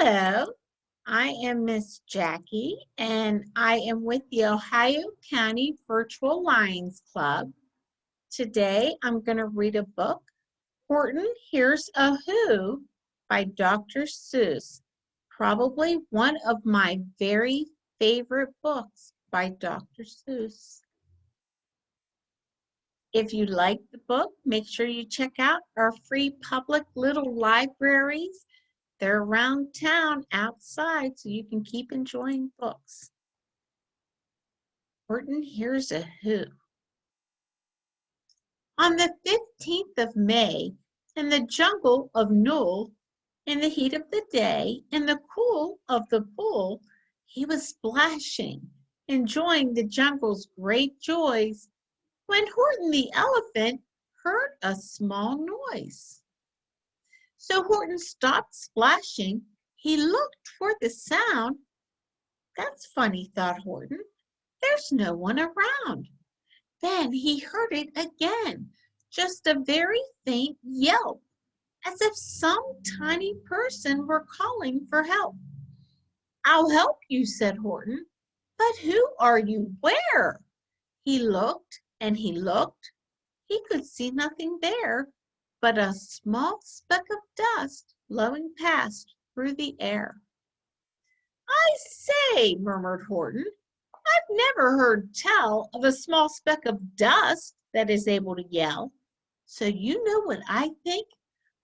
Hello, I am Miss Jackie, and I am with the Ohio County Virtual Lions Club. Today, I'm going to read a book, Horton Hears a Who by Dr. Seuss, probably one of my very favorite books by Dr. Seuss. If you like the book, make sure you check out our free public little libraries. They're around town outside, so you can keep enjoying books. Horton Hears a Who. On the 15th of May, in the jungle of Knoll, in the heat of the day, in the cool of the pool, he was splashing, enjoying the jungle's great joys, when Horton the elephant heard a small noise. So Horton stopped splashing. He looked toward the sound. That's funny, thought Horton. There's no one around. Then he heard it again, just a very faint yelp, as if some tiny person were calling for help. I'll help you, said Horton. But who are you? Where? He looked and he looked. He could see nothing there but a small speck of dust blowing past through the air. I say, murmured Horton, I've never heard tell of a small speck of dust that is able to yell. So you know what I think?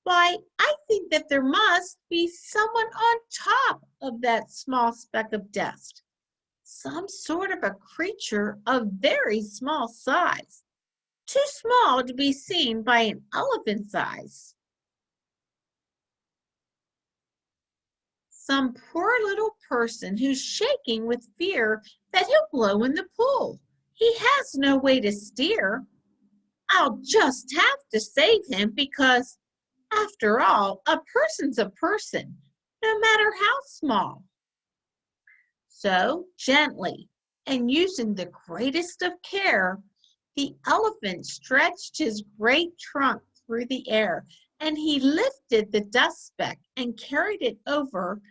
Why, I think that there must be someone on top of that small speck of dust. Some sort of a creature of very small size. Too small to be seen by an elephant's eyes. Some poor little person who's shaking with fear that he'll blow in the pool. He has no way to steer. I'll just have to save him because, after all, a person's a person, no matter how small. So, gently, and using the greatest of care, the elephant stretched his great trunk through the air, and he lifted the dust speck and carried it over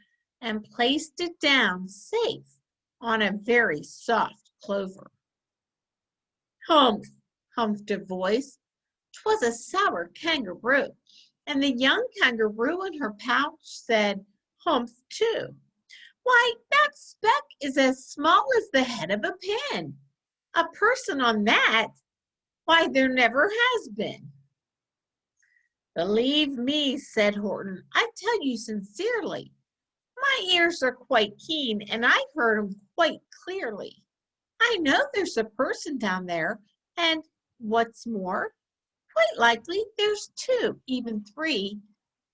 and placed it down safe on a very soft clover. Humph, humphed a voice. 'Twas a sour kangaroo, and the young kangaroo in her pouch said, humph too. Why, that speck is as small as the head of a pin. A person on that? Why, there never has been. Believe me, said Horton, I tell you sincerely. My ears are quite keen, and I heard them quite clearly. I know there's a person down there, and what's more, quite likely there's two, even three,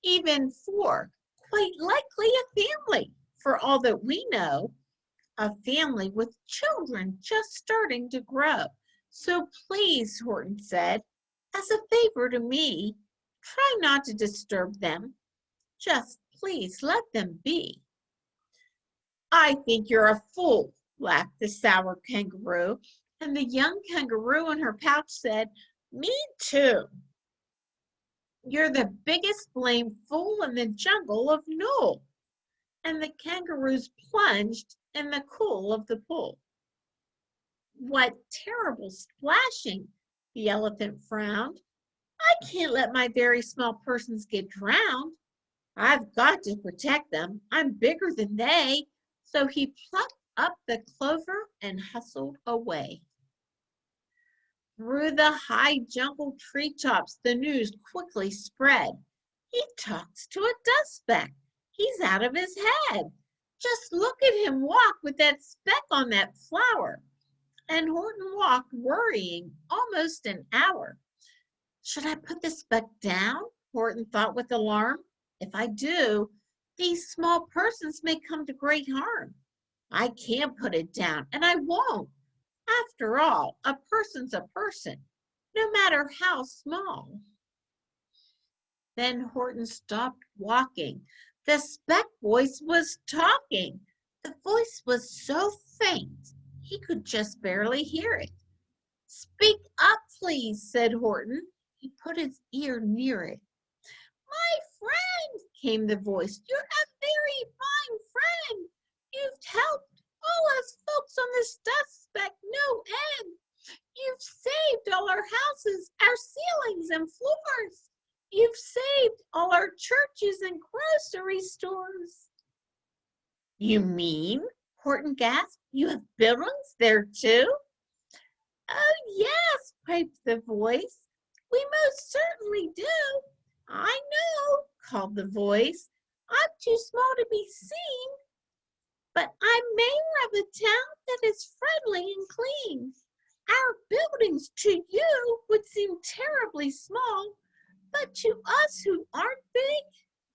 even four, quite likely a family, for all that we know, a family with children just starting to grow. So please, Horton said, as a favor to me, try not to disturb them. Just please let them be. I think you're a fool, laughed the sour kangaroo, and the young kangaroo in her pouch said, me too. You're the biggest blamed fool in the jungle of Knoll. And the kangaroos plunged in the cool of the pool. What terrible splashing, the elephant frowned. I can't let my very small persons get drowned. I've got to protect them. I'm bigger than they. So he plucked up the clover and hustled away. Through the high jungle treetops, the news quickly spread. He talks to a dust speck. He's out of his head. Just look at him walk with that speck on that flower. And Horton walked worrying almost an hour. Should I put the speck down? Horton thought with alarm. If I do, these small persons may come to great harm. I can't put it down, and I won't. After all, a person's a person, no matter how small. Then Horton stopped walking. The speck voice was talking. The voice was so faint, he could just barely hear it. Speak up, please, said Horton. He put his ear near it. My friend, came the voice, you're a very helped all us folks on this dust speck no end. You've saved all our houses, our ceilings and floors. You've saved all our churches and grocery stores. You mean, Horton gasped, you have buildings there too? Oh, yes, piped the voice. We most certainly do. I know, called the voice. I'm too small to be seen, but I'm mayor of a town that is friendly and clean. Our buildings to you would seem terribly small, but to us who aren't big,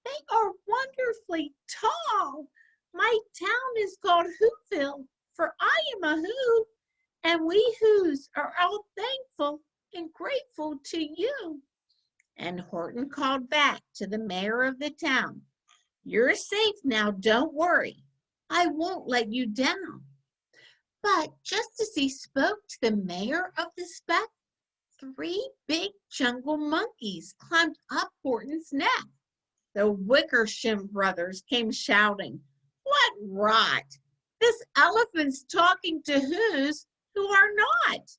they are wonderfully tall. My town is called Whoville, for I am a Who, and we Whos are all thankful and grateful to you. And Horton called back to the mayor of the town, You're safe now, don't worry. I won't let you down. But just as he spoke to the mayor of the speck, 3 big jungle monkeys climbed up Horton's neck. The Wickersham brothers came shouting, What rot! This elephant's talking to Whos who are not.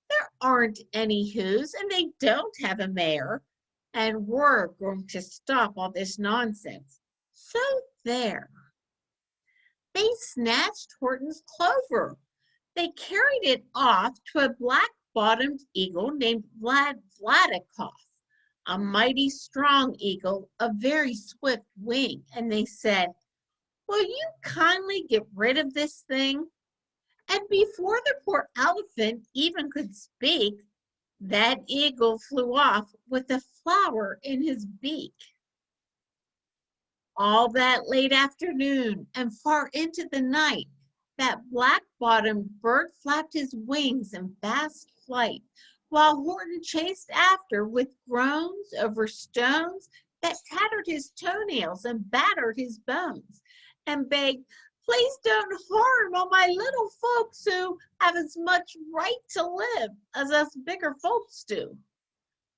There aren't any Whos, and they don't have a mayor. And we're going to stop all this nonsense. So there. They snatched Horton's clover. They carried it off to a black-bottomed eagle named Vladikoff, a mighty strong eagle, a very swift wing. And they said, Will you kindly get rid of this thing? And before the poor elephant even could speak, that eagle flew off with a flower in his beak. All that late afternoon and far into the night, that black-bottomed bird flapped his wings in fast flight, while Horton chased after with groans over stones that tattered his toenails and battered his bones, and begged, Please don't harm all my little folks who have as much right to live as us bigger folks do.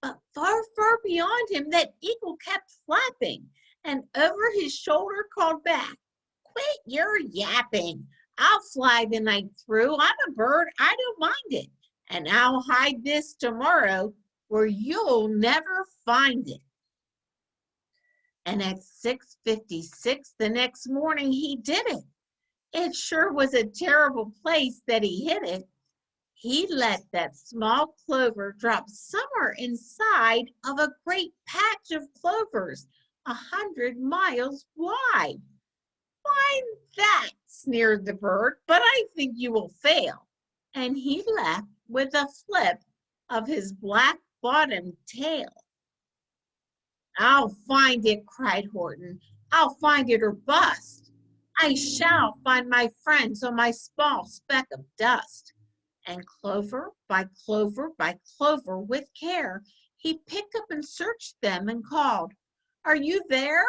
But far, far beyond him, that eagle kept flapping, and over his shoulder called back, Quit your yapping. I'll fly the night through. I'm a bird. I don't mind it. And I'll hide this tomorrow where you'll never find it. And at 6:56 the next morning, he did it. It sure was a terrible place that he hid it. He let that small clover drop somewhere inside of a great patch of clovers 100 miles wide. Why that, sneered the bird, but I think you will fail. And he left with a flip of his black-bottomed tail. I'll find it, cried Horton. I'll find it or bust. I shall find my friends on my small speck of dust. And clover by clover by clover, with care, he picked up and searched them and called, Are you there?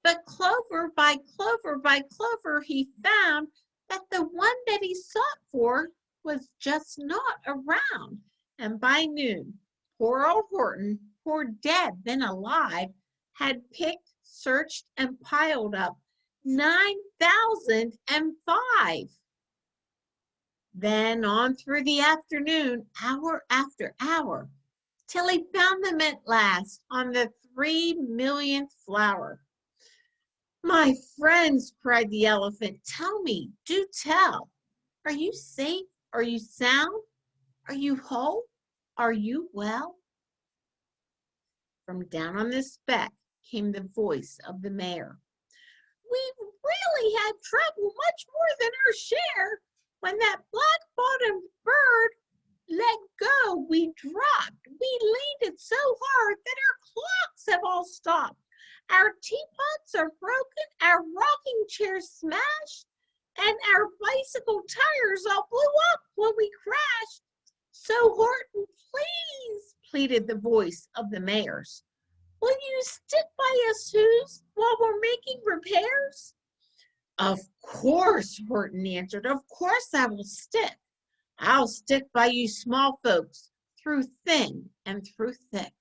But clover by clover by clover, he found that the one that he sought for was just not around. And by noon, poor old Horton, more dead than alive, had picked, searched, and piled up 9,005. Then on through the afternoon, hour after hour, till he found them at last on the 3,000,000th flower. My friends, cried the elephant, tell me, do tell. Are you safe? Are you sound? Are you whole? Are you well? From down on the speck came the voice of the mayor. We've really had trouble, much more than our share. When that black-bottomed bird let go, we dropped. We leaned it so hard that our clocks have all stopped. Our teapots are broken, our rocking chairs smashed, and our bicycle tires all blew up when we crashed. So Horton, please, pleaded the voice of the mayor's. Will you stick by us, Whos, while we're making repairs? Of course, Horton answered. Of course I will stick. I'll stick by you small folks through thin and through thick.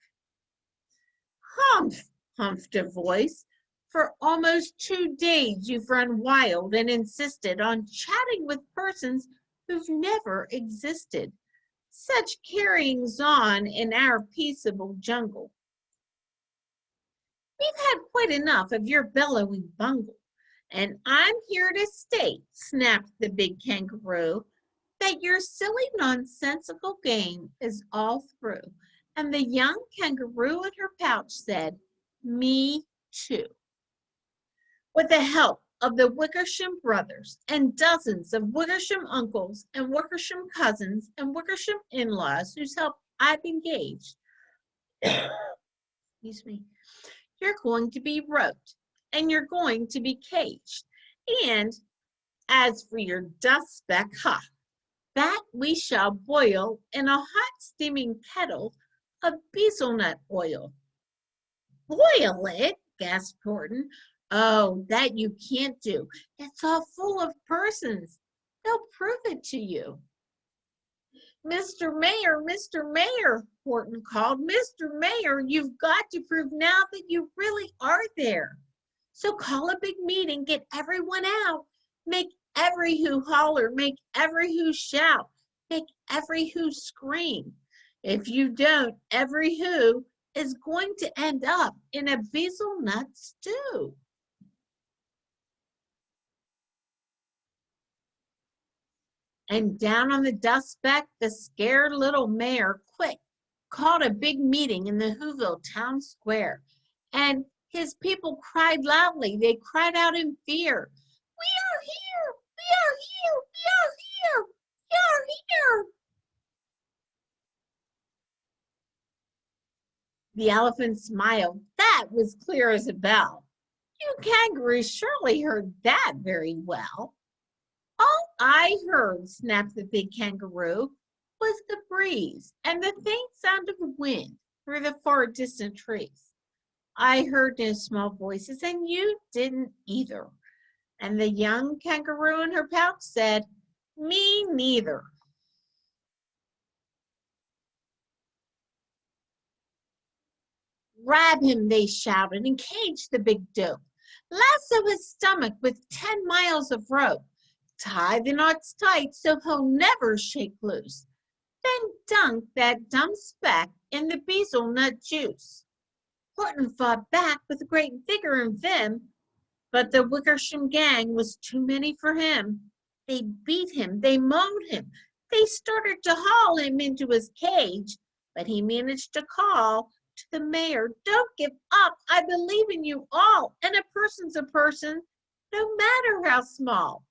Humph, humphed a voice. For almost 2 days you've run wild and insisted on chatting with persons who've never existed. Such carryings on in our peaceable jungle. We've had quite enough of your bellowing bungle, and I'm here to state, snapped the big kangaroo, that your silly nonsensical game is all through. And the young kangaroo in her pouch said, me too. With the help of the Wickersham brothers and dozens of Wickersham uncles and Wickersham cousins and Wickersham in-laws whose help I've engaged, excuse me, you're going to be roped and you're going to be caged. And as for your dust speck, that we shall boil in a hot steaming kettle of bezelnut oil. Boil it, gasped Horton. Oh, that you can't do. It's all full of persons. They'll prove it to you. Mr. Mayor, Horton called. Mr. Mayor, you've got to prove now that you really are there. So call a big meeting, get everyone out, make every who holler, make every who shout, make every who scream. If you don't, every who is going to end up in a bezelnut stew. And down on the dust speck, the scared little mayor quick called a big meeting in the Whoville town square. And his people cried loudly. They cried out in fear. We are here! We are here! We are here! We are here! The elephant smiled. That was clear as a bell. You kangaroos surely heard that very well. All I heard, snapped the big kangaroo, was the breeze and the faint sound of the wind through the far distant trees. I heard no small voices, and you didn't either. And the young kangaroo in her pouch said, me neither. Grab him, they shouted, and cage the big dope. Lasso his stomach with 10 miles of rope. Tie the knots tight so he'll never shake loose. Then dunk that dumb speck in the bezelnut juice. Horton fought back with great vigor and vim, but the Wickersham gang was too many for him. They beat him, they mauled him, they started to haul him into his cage, but he managed to call to the mayor, don't give up, I believe in you all, and a person's a person, no matter how small.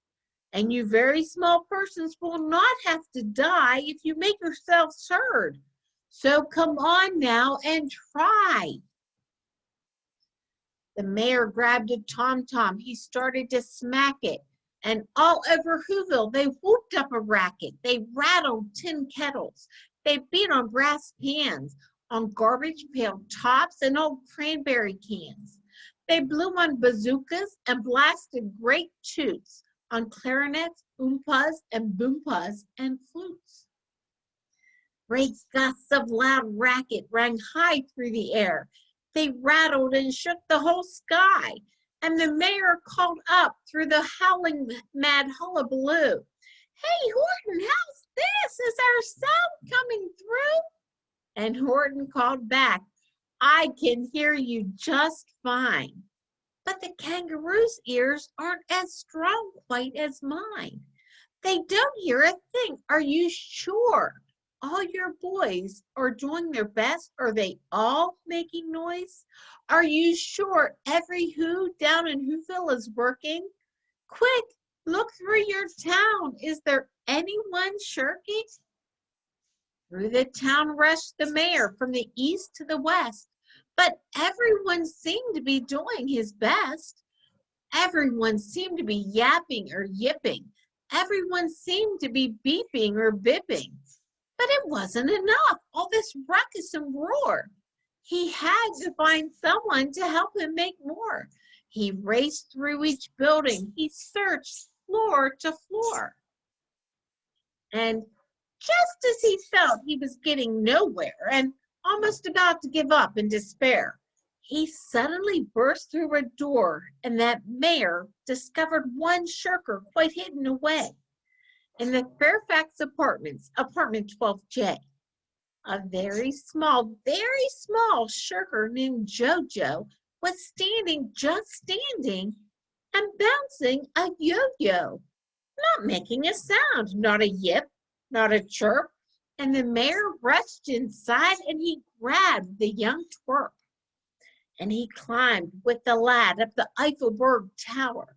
And you very small persons will not have to die if you make yourselves heard. So come on now and try. The mayor grabbed a tom-tom. He started to smack it. And all over Whoville, they whooped up a racket. They rattled tin kettles. They beat on brass pans, on garbage pail tops and old cranberry cans. They blew on bazookas and blasted great toots on clarinets, oompas, and boompas, and flutes. Great gusts of loud racket rang high through the air. They rattled and shook the whole sky, and the mayor called up through the howling mad hullabaloo. Hey, Horton, how's this? Is our sound coming through? And Horton called back, I can hear you just fine. But the kangaroo's ears aren't as strong quite as mine. They don't hear a thing. Are you sure? All your boys are doing their best? Are they all making noise? Are you sure every who down in Whoville is working? Quick, look through your town. Is there anyone shirking? Through the town rushed the mayor from the east to the west, but everyone seemed to be doing his best. Everyone seemed to be yapping or yipping. Everyone seemed to be beeping or bipping. But it wasn't enough, all this ruckus and roar. He had to find someone to help him make more. He raced through each building. He searched floor to floor. And just as he felt he was getting nowhere and almost about to give up in despair, he suddenly burst through a door, and that mayor discovered one shirker quite hidden away in the Fairfax Apartments, apartment 12J. A very small shirker named Jojo was just standing, and bouncing a yo-yo, not making a sound, not a yip, not a chirp. And the mayor rushed inside and he grabbed the young twerp and he climbed with the lad up the Eiffelberg Tower.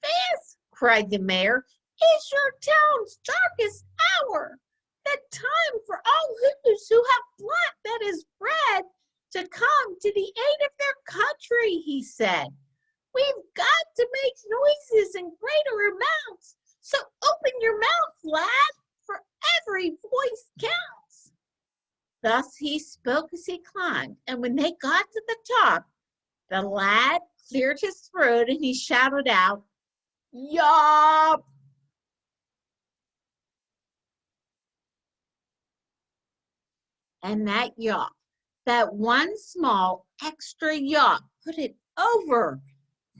This, cried the mayor, is your town's darkest hour. The time for all who's who have blood that is red to come to the aid of their country, he said. We've got to make noises in greater amounts, so open your mouth, lad, for every voice counts. Thus he spoke as he climbed, and when they got to the top, the lad cleared his throat and he shouted out, "Yop!" And that yop, that one small extra yop, put it over.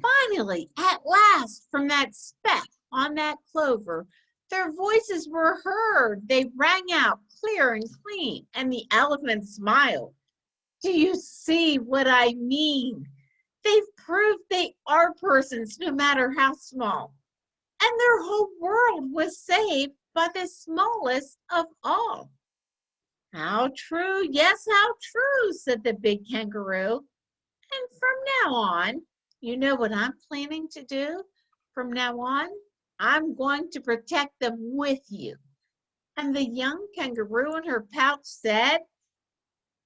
Finally, at last, from that speck on that clover, their voices were heard. They rang out clear and clean, and the elephant smiled. Do you see what I mean? They've proved they are persons, no matter how small. And their whole world was saved by the smallest of all. How true, yes, how true, said the big kangaroo. And from now on, you know what I'm planning to do? From now on, I'm going to protect them with you. And the young kangaroo in her pouch said,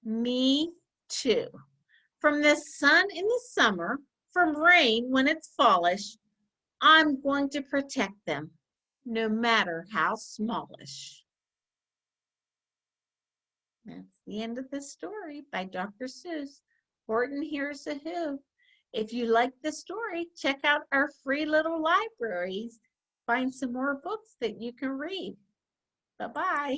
me too. From the sun in the summer, from rain when it's fallish, I'm going to protect them, no matter how smallish. That's the end of the story by Dr. Seuss. Horton Hears a Who. If you like the story, check out our free little libraries. Find some more books that you can read. Bye-bye.